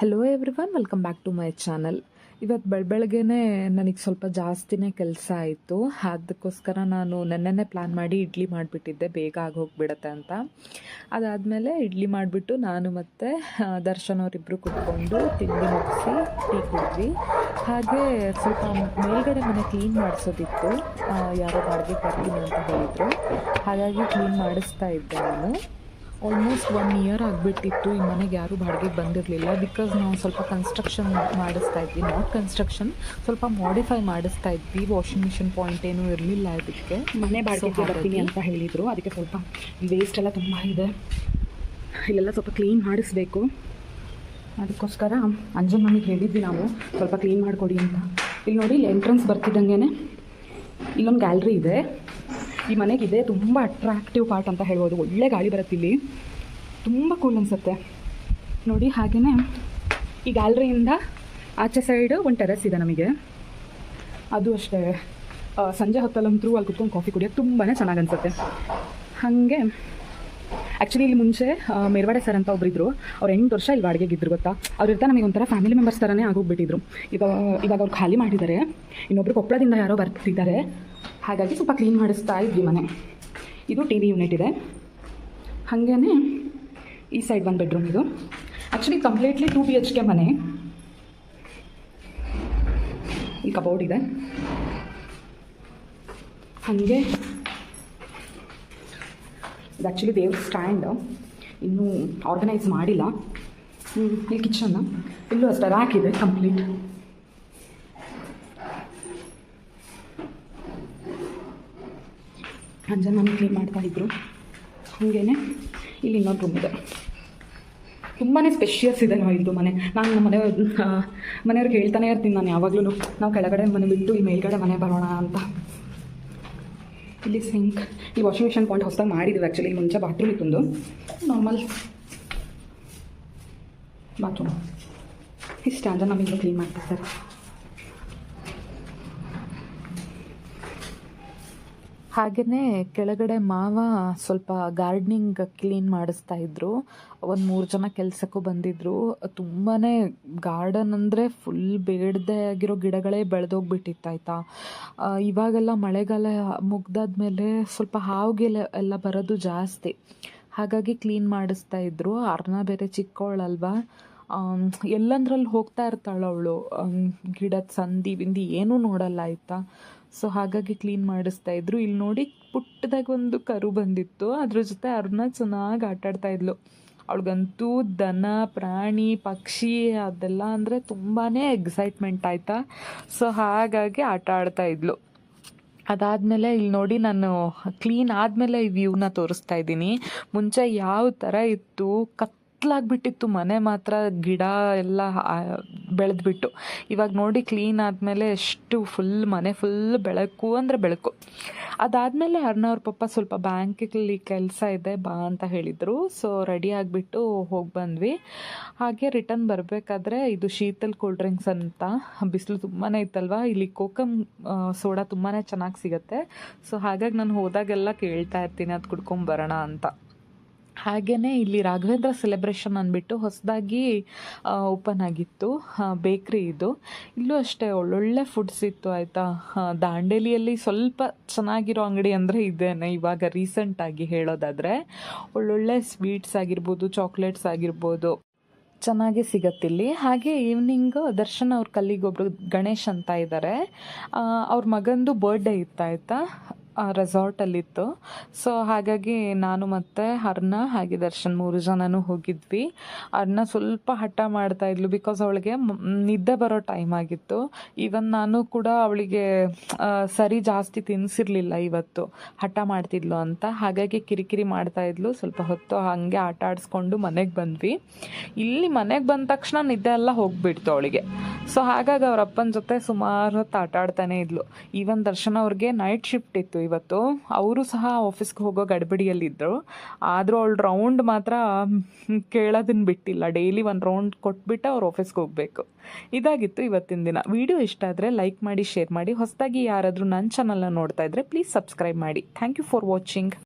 Hello everyone, welcome back to my channel. ಇವತ್ತು ಬೆಳಗ್ಗೆನೇ ನನಗೆ ಸ್ವಲ್ಪ ಜಾಸ್ತಿನೇ ಕೆಲಸ ಆಯಿತು. ಅದಕ್ಕೋಸ್ಕರ ನಾನು ನೆನ್ನೆನೇ ಪ್ಲ್ಯಾನ್ ಮಾಡಿ ಇಡ್ಲಿ ಮಾಡಿಬಿಟ್ಟಿದ್ದೆ, ಬೇಗ ಆಗಿ ಹೋಗಿಬಿಡತ್ತೆ ಅಂತ. ಅದಾದಮೇಲೆ ಇಡ್ಲಿ ಮಾಡಿಬಿಟ್ಟು ನಾನು ಮತ್ತು ದರ್ಶನ್ ಅವರಿಬ್ಬರು ಕುತ್ಕೊಂಡು ತಿಂಡಿ ಮುಗಿಸಿ ಟೀ ಕುಡಿದ್ವಿ. ಹಾಗೆ ಸ್ವಲ್ಪ ಮೇಲ್ಗಡೆ ಮನೆ ಕ್ಲೀನ್ ಮಾಡಿಸೋದಿತ್ತು, ಯಾರೋ ಬಾಡಿಗೆ ಬರ್ತೀನಿ ಅಂತ ಹೇಳಿದರು. ಹಾಗಾಗಿ ಕ್ಲೀನ್ ಮಾಡಿಸ್ತಾ ಇದ್ದೆ ನಾನು. ಆಲ್ಮೋಸ್ಟ್ 1 ಇಯರ್ ಆಗಿಬಿಟ್ಟಿತ್ತು ಈ ಮನೆಗೆ ಯಾರೂ ಬಾಡಿಗೆಗೆ ಬಂದಿರಲಿಲ್ಲ. ಬಿಕಾಸ್ ನಾವು ಸ್ವಲ್ಪ ಕನ್ಸ್ಟ್ರಕ್ಷನ್ ಮಾಡಿಸ್ತಾ ಇದ್ವಿ, ನಾಟ್ ಕನ್ಸ್ಟ್ರಕ್ಷನ್, ಸ್ವಲ್ಪ ಮಾಡಿಫೈ ಮಾಡಿಸ್ತಾ ಇದ್ವಿ. ವಾಷಿಂಗ್ ಮಿಷಿನ್ ಪಾಯಿಂಟ್ ಏನೂ ಇರಲಿಲ್ಲ ಇದಕ್ಕೆ. ಮನೆ ಬಾಡಿಗೆಗೆ ಬರ್ತೀನಿ ಅಂತ ಹೇಳಿದರು. ಅದಕ್ಕೆ ಸ್ವಲ್ಪ ವೇಸ್ಟ್ ಎಲ್ಲ ತುಂಬ ಇದೆ, ಇಲ್ಲೆಲ್ಲ ಸ್ವಲ್ಪ ಕ್ಲೀನ್ ಮಾಡಿಸ್ಬೇಕು. ಅದಕ್ಕೋಸ್ಕರ ಅಂಜನ್ ನಮಗೆ ಹೇಳಿದ್ವಿ ನಾವು ಸ್ವಲ್ಪ ಕ್ಲೀನ್ ಮಾಡಿಕೊಡಿ ಅಂತ. ಇಲ್ಲಿ ನೋಡಿ, ಇಲ್ಲಿ ಎಂಟ್ರೆನ್ಸ್ ಬರ್ತಿದ್ದಂಗೆ ಇಲ್ಲೊಂದು ಗ್ಯಾಲ್ರಿ ಇದೆ. ಈ ಮನೆಗಿದೆ ತುಂಬ ಅಟ್ರಾಕ್ಟಿವ್ ಪಾರ್ಟ್ ಅಂತ ಹೇಳ್ಬೋದು. ಒಳ್ಳೆ ಗಾಳಿ ಬರುತ್ತೆ ಇಲ್ಲಿ, ತುಂಬ ಕೂಲ್ ಅನಿಸುತ್ತೆ ನೋಡಿ. ಹಾಗೆಯೇ ಈ ಗ್ಯಾಲ್ರಿಯಿಂದ ಆಚೆ ಸೈಡು ಒಂದು ಟೆರೆಸ್ ಇದೆ ನಮಗೆ. ಅದು ಅಷ್ಟೇ, ಸಂಜೆ ಹೊತ್ತಲ್ಲಂತೂ ಅಲ್ಲಿ ಕುತ್ಕೊಂಡು ಕಾಫಿ ಕುಡಿಯೋಕ್ಕೆ ತುಂಬಾ ಚೆನ್ನಾಗಿ ಅನಿಸುತ್ತೆ. ಹಾಗೆ ಆ್ಯಕ್ಚುಲಿ ಇಲ್ಲಿ ಮುಂಚೆ ಮೇರ್ವಾಡೆ ಸರ್ ಅಂತ ಒಬ್ಬರಿದ್ರು. ಅವ್ರು 8 ವರ್ಷ ಇಲ್ಲಿ ಬಾಡಿಗೆಗಿದ್ರು ಗೊತ್ತಾ. ಅವ್ರು ಇರ್ತಾ ನಮಗೆ ಒಂಥರ ಫ್ಯಾಮಿಲಿ ಮೆಂಬರ್ಸ್ ಥರನೇ ಆಗೋಗ್ಬಿಟ್ಟಿದ್ರು. ಇವಾಗ ಅವ್ರು ಖಾಲಿ ಮಾಡಿದ್ದಾರೆ. ಇನ್ನೊಬ್ರು ಕೊಪ್ಪಳದಿಂದ ಯಾರೋ ಬರ್ತಿದ್ದಾರೆ. ಹಾಗಾಗಿ ಸ್ವಲ್ಪ ಕ್ಲೀನ್ ಮಾಡಿಸ್ತಾ ಇದ್ವಿ ಮನೆ. ಇದು ಟಿ ವಿ ಯೂನಿಟ್ ಇದೆ. ಹಾಗೇ ಈ ಸೈಡ್ ಒಂದು ಬೆಡ್ರೂಮ್. ಇದು ಆ್ಯಕ್ಚುಲಿ ಕಂಪ್ಲೀಟ್ಲಿ 2 BHK ಮನೆ. ಈ ಕಬೋರ್ಡ್ ಇದೆ. ಹಾಗೆ ಇದು ಆ್ಯಕ್ಚುಲಿ ದೇವ್ರ ಸ್ಟ್ಯಾಂಡ್, ಇನ್ನೂ ಆರ್ಗನೈಸ್ ಮಾಡಿಲ್ಲ. ಇಲ್ಲಿ ಕಿಚನ್ನ, ಇಲ್ಲೂ ಅಷ್ಟೇ ರ್ಯಾಕ್ ಇದೆ ಕಂಪ್ಲೀಟ್. ಅಂಜನ್ ನಾನು ಕ್ಲೀನ್ ಮಾಡ್ತಾಯಿದ್ರು. ಹಾಗೇ ಇಲ್ಲಿ ಇನ್ನೊಂದು ರೂಮ್ ಇದೆ. ತುಂಬಾ ಸ್ಪೆಷಿಯಸ್ ಇದೆ ಇದು ಮನೆ. ನಾನು ನಮ್ಮ ಮನೆಯವ್ರಿಗೆ ಹೇಳ್ತಾನೆ ಇರ್ತೀನಿ ನಾನು ಯಾವಾಗಲೂ, ನಾವು ಕೆಳಗಡೆ ಮನೆ ಬಿಟ್ಟು ಈ ಮೇಲ್ಗಡೆ ಮನೆ ಬರೋಣ ಅಂತ. ಇಲ್ಲಿ ಸಿಂಕ್, ಈ ವಾಷಿಂಗ್ ಮಿಷನ್ ಪಾಯಿಂಟ್ ಹೊಸದಾಗಿ ಮಾಡಿದ್ದೀವಿ. ಆ್ಯಕ್ಚುಲಿ ಮುಂಚೆ ಬಾತ್ರೂಮ್ ಇತ್ತೊಂದು ನಾರ್ಮಲ್ ಬಾತ್ರೂಮ್. ಇಷ್ಟ ಅಂದರೆ ನಮಗೆ ಕ್ಲೀನ್ ಮಾಡ್ತಿರ್ತಾರೆ. ಹಾಗೆಯೇ ಕೆಳಗಡೆ ಮಾವ ಸ್ವಲ್ಪ ಗಾರ್ಡನಿಂಗ್ ಕ್ಲೀನ್ ಮಾಡಿಸ್ತಾ ಇದ್ರು. 1-3 ಜನ ಕೆಲಸಕ್ಕೂ ಬಂದಿದ್ದರು. ತುಂಬಾ ಗಾರ್ಡನ್ ಅಂದರೆ ಫುಲ್ ಬೇಡದೇ ಆಗಿರೋ ಗಿಡಗಳೇ ಬೆಳೆದೋಗ್ಬಿಟ್ಟಿತ್ತಾಯ್ತಾ. ಇವಾಗೆಲ್ಲ ಮಳೆಗಾಲ ಮುಗ್ದಾದ್ಮೇಲೆ ಸ್ವಲ್ಪ ಹಾವುಗೆಲ್ಲ ಎಲ್ಲ ಬರೋದು ಜಾಸ್ತಿ. ಹಾಗಾಗಿ ಕ್ಲೀನ್ ಮಾಡಿಸ್ತಾ ಇದ್ರು. ಅರ್ನ ಬೇರೆ ಚಿಕ್ಕವಳಲ್ವಾ, ಎಲ್ಲಂದ್ರಲ್ಲಿ ಹೋಗ್ತಾ ಇರ್ತಾಳೆ ಅವಳು. ಗಿಡದ ಸಂದಿ ಬಿಂದಿ ಏನೂ ನೋಡಲ್ಲ ಆಯಿತಾ. ಸೊ ಹಾಗಾಗಿ ಕ್ಲೀನ್ ಮಾಡಿಸ್ತಾ ಇದ್ರು. ಇಲ್ಲಿ ನೋಡಿ, ಪುಟ್ಟದಾಗ ಒಂದು ಕರು ಬಂದಿತ್ತು. ಅದ್ರ ಜೊತೆ ಅರ್ನ ಚೆನ್ನಾಗಿ ಆಟಾಡ್ತಾ ಇದ್ಲು. ಅವಳಿಗಂತೂ ದನ, ಪ್ರಾಣಿ, ಪಕ್ಷಿ ಅದೆಲ್ಲ ಅಂದರೆ ತುಂಬಾ ಎಕ್ಸೈಟ್ಮೆಂಟ್ ಆಯಿತಾ. ಸೊ ಹಾಗಾಗಿ ಆಟ ಆಡ್ತಾ ಇದ್ಲು. ಅದಾದಮೇಲೆ ಇಲ್ಲಿ ನೋಡಿ, ನಾನು ಕ್ಲೀನ್ ಆದಮೇಲೆ ಈ ವ್ಯೂನ ತೋರಿಸ್ತಾ ಇದ್ದೀನಿ. ಮುಂಚೆ ಯಾವ ಥರ ಇತ್ತು, ಕತ್ಲಾಗ್ಬಿಟ್ಟಿತ್ತು ಮನೆ ಮಾತ್ರ, ಗಿಡ ಎಲ್ಲ ಬೆಳೆದ್ಬಿಟ್ಟು. ಇವಾಗ ನೋಡಿ ಕ್ಲೀನ್ ಆದಮೇಲೆ ಎಷ್ಟು ಫುಲ್ ಮನೆ ಫುಲ್ ಬೆಳಕು ಅಂದರೆ ಬೆಳಕು. ಅದಾದಮೇಲೆ ಅರ್ನವ್ರ ಪಪ್ಪ ಸ್ವಲ್ಪ ಬ್ಯಾಂಕಲ್ಲಿ ಕೆಲಸ ಇದೆ ಬಾ ಅಂತ ಹೇಳಿದರು. ಸೊ ರೆಡಿ ಆಗಿಬಿಟ್ಟು ಹೋಗಿ ಬಂದ್ವಿ. ಹಾಗೆ ರಿಟರ್ನ್ ಬರಬೇಕಾದ್ರೆ ಇದು ಶೀತಲ್ ಕೂಲ್ ಡ್ರಿಂಕ್ಸ್ ಅಂತ, ಬಿಸಿಲು ತುಂಬಾ ಇತ್ತಲ್ವ, ಇಲ್ಲಿ ಕೋಕಮ್ ಸೋಡಾ ತುಂಬಾ ಚೆನ್ನಾಗಿ ಸಿಗುತ್ತೆ. ಸೊ ಹಾಗಾಗಿ ನಾನು ಹೋದಾಗೆಲ್ಲ ಕೇಳ್ತಾ ಇರ್ತೀನಿ ಅದು ಕುಡ್ಕೊಂಬರೋಣ ಅಂತ. ಹಾಗೆಯೇ ಇಲ್ಲಿ ರಾಘವೇಂದ್ರ ಸೆಲೆಬ್ರೇಷನ್ ಅಂದ್ಬಿಟ್ಟು ಹೊಸದಾಗಿ ಓಪನ್ ಆಗಿತ್ತು ಬೇಕ್ರಿ ಇದು. ಇಲ್ಲೂ ಅಷ್ಟೇ ಒಳ್ಳೊಳ್ಳೆ ಫುಡ್ಸ್ ಇತ್ತು ಆಯಿತಾ. ದಾಂಡೇಲಿಯಲ್ಲಿ ಸ್ವಲ್ಪ ಚೆನ್ನಾಗಿರೋ ಅಂಗಡಿ ಅಂದರೆ ಇದೇನೆ ಇವಾಗ ರೀಸೆಂಟಾಗಿ ಹೇಳೋದಾದರೆ. ಒಳ್ಳೊಳ್ಳೆ ಸ್ವೀಟ್ಸ್ ಆಗಿರ್ಬೋದು, ಚಾಕ್ಲೇಟ್ಸ್ ಆಗಿರ್ಬೋದು, ಚೆನ್ನಾಗಿ ಸಿಗತ್ತಿಲ್ಲಿ. ಹಾಗೆ ಈವ್ನಿಂಗು ದರ್ಶನ್ ಅವ್ರ ಕಲ್ಲಿಗೊಬ್ರು ಗಣೇಶ್ ಅಂತ ಇದ್ದಾರೆ, ಅವ್ರ ಮಗಂದು ಬರ್ಡೇ ಇತ್ತಾಯ್ತಾ, ರೆಸಾರ್ಟಲ್ಲಿತ್ತು. ಸೊ ಹಾಗಾಗಿ ನಾನು ಮತ್ತು ಅರ್ನ ಹಾಗೆ ದರ್ಶನ್ 3 ಜನನೂ ಹೋಗಿದ್ವಿ. ಅರ್ನ ಸ್ವಲ್ಪ ಹಠ ಮಾಡ್ತಾಯಿದ್ಲು, ಬಿಕಾಸ್ ಅವಳಿಗೆ ನಿದ್ದೆ ಬರೋ ಟೈಮ್ ಆಗಿತ್ತು. ಈವನ್ ನಾನು ಕೂಡ ಅವಳಿಗೆ ಸರಿ ಜಾಸ್ತಿ ತಿನ್ನಿಸಿರ್ಲಿಲ್ಲ ಇವತ್ತು, ಹಠ ಮಾಡ್ತಿದ್ಲು ಅಂತ. ಹಾಗಾಗಿ ಕಿರಿಕಿರಿ ಮಾಡ್ತಾಯಿದ್ಲು. ಸ್ವಲ್ಪ ಹೊತ್ತು ಹಾಗೆ ಆಟ ಆಡಿಸ್ಕೊಂಡು ಮನೆಗೆ ಬಂದ್ವಿ. ಇಲ್ಲಿ ಮನೆಗೆ ಬಂದ ತಕ್ಷಣ ನಿದ್ದೆ ಎಲ್ಲ ಹೋಗಿಬಿಡ್ತು ಅವಳಿಗೆ. ಸೊ ಹಾಗಾಗಿ ಅವ್ರ ಅಪ್ಪನ ಜೊತೆ ಸುಮಾರು ಹೊತ್ತು ಆಟ ಆಡ್ತಾನೆ ಇದ್ಲು. ಈವನ್ ದರ್ಶನ್ ಅವ್ರಿಗೆ ನೈಟ್ ಶಿಫ್ಟ್ ಇತ್ತು ಇವತ್ತು. ಅವರು ಸಹ ಆಫೀಸ್ಗೆ ಹೋಗೋ ಗಡಿಬಿಡಿಯಲ್ಲಿದ್ದರು. ಆದರೂ ಅವಳು ರೌಂಡ್ ಮಾತ್ರ ಕೇಳೋದನ್ನು ಬಿಟ್ಟಿಲ್ಲ. ಡೈಲಿ 1 ರೌಂಡ್ ಕೊಟ್ಬಿಟ್ಟು ಅವ್ರು ಆಫೀಸ್ಗೆ ಹೋಗಬೇಕು. ಇದಾಗಿತ್ತು ಇವತ್ತಿನ ದಿನ. ವಿಡಿಯೋ ಇಷ್ಟ ಆದರೆ ಲೈಕ್ ಮಾಡಿ, ಶೇರ್ ಮಾಡಿ. ಹೊಸದಾಗಿ ಯಾರಾದರೂ ನನ್ನ ಚಾನಲ್ನ ನೋಡ್ತಾ ಇದ್ದರೆ ಪ್ಲೀಸ್ ಸಬ್ಸ್ಕ್ರೈಬ್ ಮಾಡಿ. Thank you for watching.